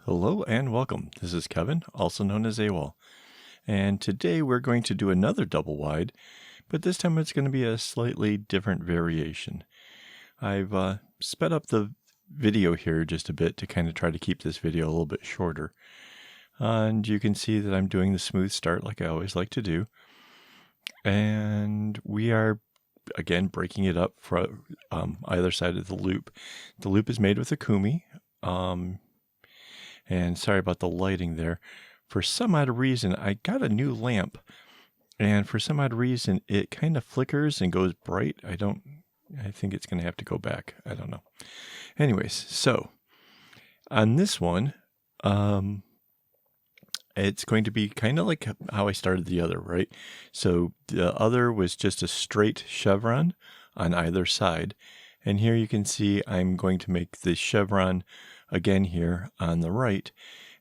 Hello and welcome. This is Kevin, also known as AKAAWOL. And today we're going to do another double wide, but this time it's going to be a slightly different variation. I've sped up the video here just a bit to kind of try to keep this video a little bit shorter. And you can see that I'm doing the smooth start like I always like to do. And we are, again, breaking it up from either side of the loop. The loop is made with a kumi. And sorry about the lighting there. For some odd reason, I got a new lamp, and for some odd reason, it kind of flickers and goes bright. I think it's going to have to go back. I don't know. Anyways, so on this one, it's going to be kind of like how I started the other, right? So the other was just a straight chevron on either side. And here you can see I'm going to make the chevron again here on the right.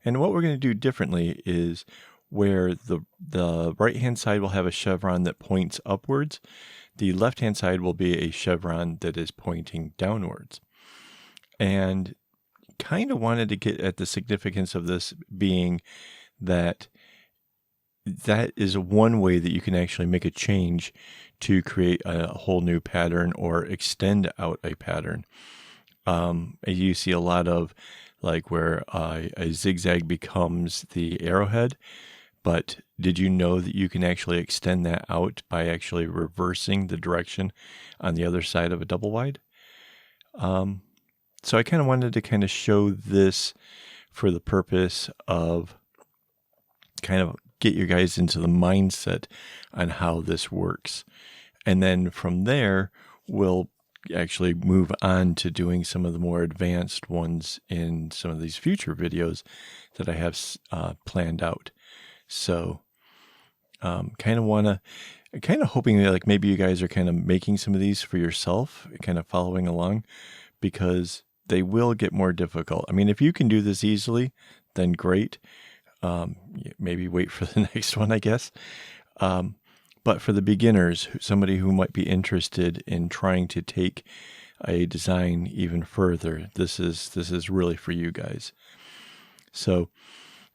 And what we're going to do differently is where the right-hand side will have a chevron that points upwards, the left-hand side will be a chevron that is pointing downwards. And kind of wanted to get at the significance of this being that is one way that you can actually make a change to create a whole new pattern or extend out a pattern. You see a lot of like where a zigzag becomes the arrowhead, but did you know that you can actually extend that out by actually reversing the direction on the other side of a double wide? So I kind of wanted to kind of show this for the purpose of kind of get you guys into the mindset on how this works. And then from there, we'll actually move on to doing some of the more advanced ones in some of these future videos that I have planned out. So kind of hoping that like maybe you guys are kind of making some of these for yourself, kind of following along, because they will get more difficult. I mean, if you can do this easily, then great. Maybe wait for the next one, I guess. But for the beginners, somebody who might be interested in trying to take a design even further, this is really for you guys. So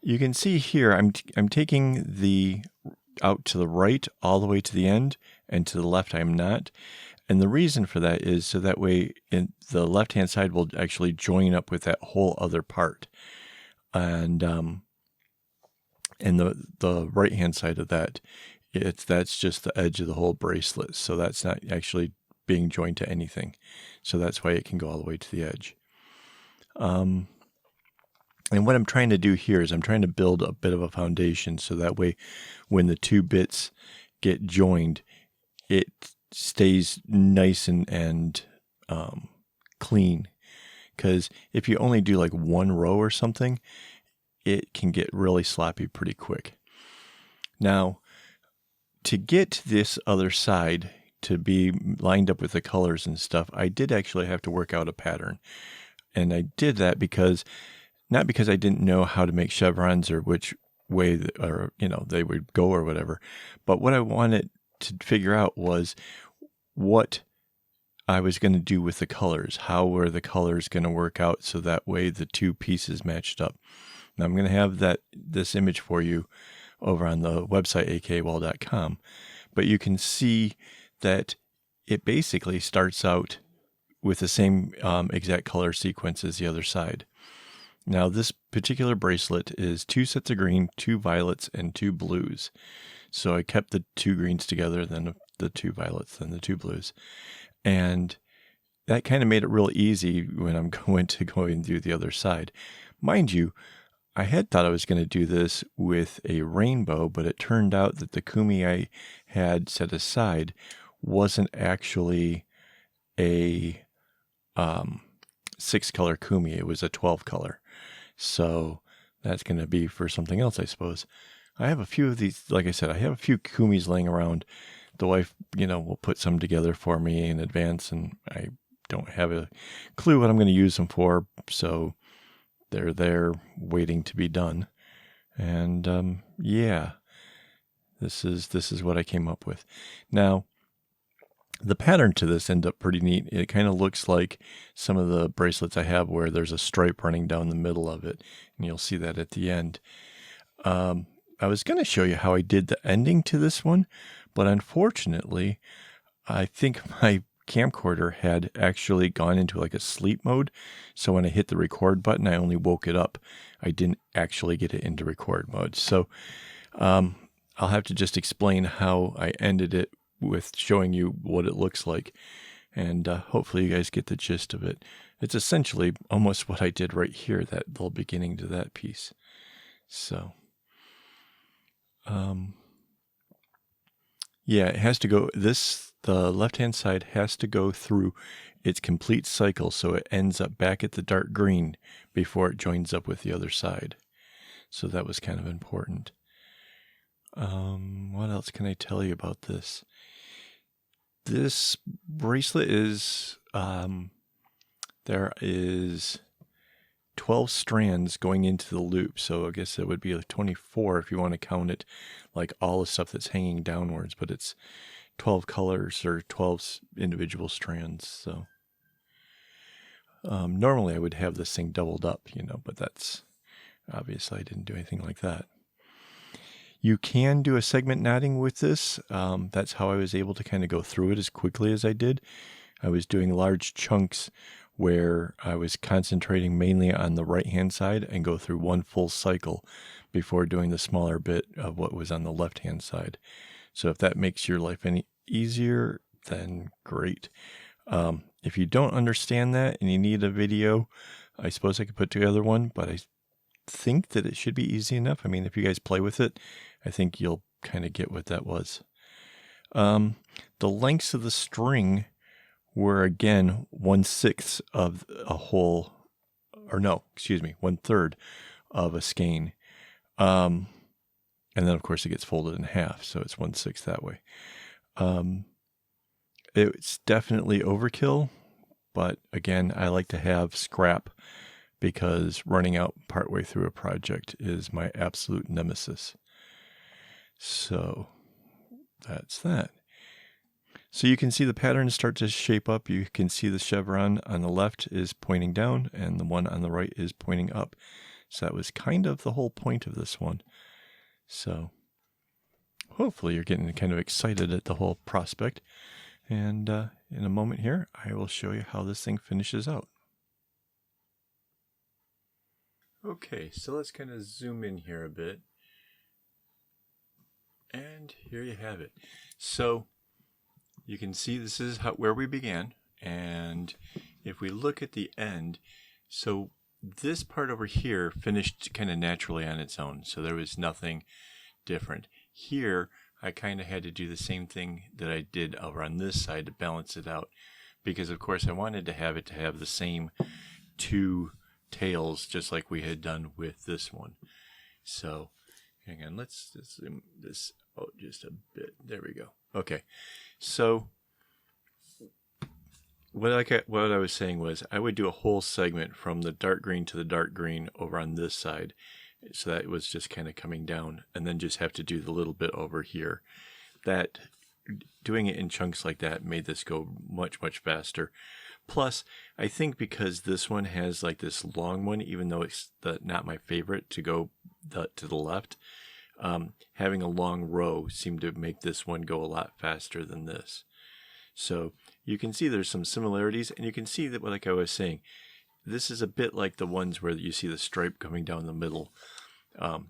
you can see here, I'm taking the out to the right all the way to the end, and to the left I'm not. And the reason for that is so that way in the left-hand side will actually join up with that whole other part. And the right-hand side of that, that's just the edge of the whole bracelet. So that's not actually being joined to anything. So that's why it can go all the way to the edge. And what I'm trying to do here is I'm trying to build a bit of a foundation so that way when the two bits get joined, it stays nice and clean. Because if you only do like one row or something, it can get really sloppy pretty quick. Now, to get this other side to be lined up with the colors and stuff, I did actually have to work out a pattern. And I did that not because I didn't know how to make chevrons or which way they would go or whatever, but what I wanted to figure out was what I was going to do with the colors. How were the colors going to work out so that way the two pieces matched up? Now I'm going to have this image for you over on the website AKAAWOL.com, but you can see that it basically starts out with the same exact color sequence as the other side. Now this particular bracelet is 2 sets of green, 2 violets, and 2 blues. So I kept the 2 greens together, then the 2 violets, then the 2 blues. And that kind of made it real easy when I'm going to go and do the other side. Mind you, I had thought I was going to do this with a rainbow, but it turned out that the kumi I had set aside wasn't actually a 6-color kumi. It was a 12-color. So that's going to be for something else, I suppose. I have a few of these, like I said, I have a few kumis laying around. The wife, will put some together for me in advance, and I don't have a clue what I'm going to use them for, so they're there waiting to be done. And yeah, this is what I came up with. Now, The pattern to this ended up pretty neat. It kind of looks like some of the bracelets I have where there's a stripe running down the middle of it, and you'll see that at the end. I was going to show you how I did the ending to this one, but unfortunately, I think my camcorder had actually gone into like a sleep mode. So when I hit the record button, I only woke it up. I didn't actually get it into record mode. So I'll have to just explain how I ended it with showing you what it looks like. And hopefully you guys get the gist of it. It's essentially almost what I did right here, that little beginning to that piece. So, yeah, it has to go, the left-hand side has to go through its complete cycle so it ends up back at the dark green before it joins up with the other side. So that was kind of important. What else can I tell you about this? This bracelet is, there is 12 strands going into the loop. So I guess it would be like 24 if you want to count it like all the stuff that's hanging downwards, but it's 12 colors or 12 individual strands. So normally I would have this thing doubled up, but that's obviously I didn't do anything like that. You can do a segment knotting with this. That's how I was able to kind of go through it as quickly as I did. I was doing large chunks where I was concentrating mainly on the right-hand side and go through one full cycle before doing the smaller bit of what was on the left-hand side. So if that makes your life any easier, then great. If you don't understand that and you need a video, I suppose I could put together one, but I think that it should be easy enough. I mean, if you guys play with it, I think you'll kind of get what that was. The lengths of the string were again 1/6 of a whole, or no, excuse me, 1/3 of a skein. And then of course it gets folded in half, so it's 1/6 that way. It's definitely overkill, but again, I like to have scrap because running out partway through a project is my absolute nemesis. So that's that. So you can see the patterns start to shape up. You can see the chevron on the left is pointing down and the one on the right is pointing up. So that was kind of the whole point of this one. So hopefully you're getting kind of excited at the whole prospect. And in a moment here, I will show you how this thing finishes out. Okay, so let's kind of zoom in here a bit. And here you have it. So you can see this is where we began. And if we look at the end, so this part over here finished kind of naturally on its own. So there was nothing different. Here, I kind of had to do the same thing that I did over on this side to balance it out. Because of course I wanted to have it to have the same two tails just like we had done with this one. So hang on, let's zoom this out just a bit. There we go. Okay, so what I was saying was I would do a whole segment from the dark green to the dark green over on this side. So that was just kind of coming down, and then just have to do the little bit over here. That doing it in chunks like that made this go much, much faster. Plus, I think because this one has like this long one, even though it's not my favorite to go to the left, having a long row seemed to make this one go a lot faster than this. So you can see there's some similarities, and you can see that, like I was saying, this is a bit like the ones where you see the stripe coming down the middle.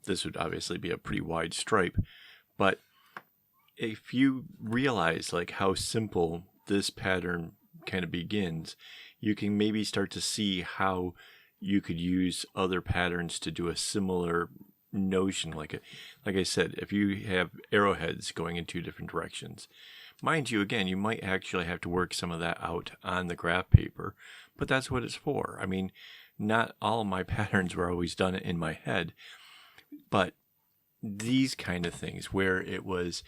This would obviously be a pretty wide stripe, but if you realize like how simple this pattern kind of begins, you can maybe start to see how you could use other patterns to do a similar notion. Like I said, if you have arrowheads going in two different directions, mind you, again, you might actually have to work some of that out on the graph paper, but that's what it's for. I mean, not all of my patterns were always done in my head, but these kind of things where it was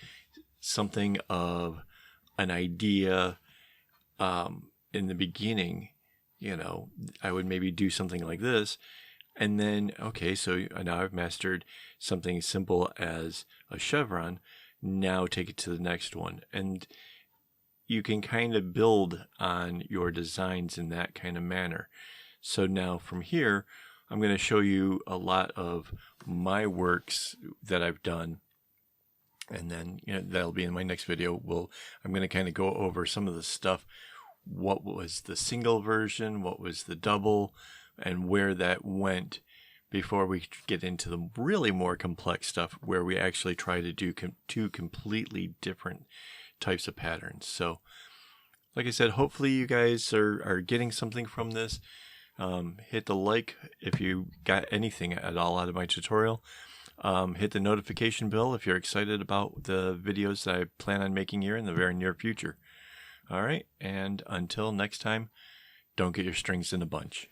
something of an idea in the beginning, I would maybe do something like this, and then, okay, so now I've mastered something simple as a chevron, now take it to the next one. And you can kind of build on your designs in that kind of manner. So now from here, I'm going to show you a lot of my works that I've done. And then, you know, that'll be in my next video. I'm going to kind of go over some of the stuff. What was the single version? What was the double? And where that went before we get into the really more complex stuff where we actually try to do two completely different types of patterns. So like I said, hopefully you guys are getting something from this. Hit the like if you got anything at all out of my tutorial. Hit the notification bell if you're excited about the videos that I plan on making here in the very near future. All right, and until next time, don't get your strings in a bunch.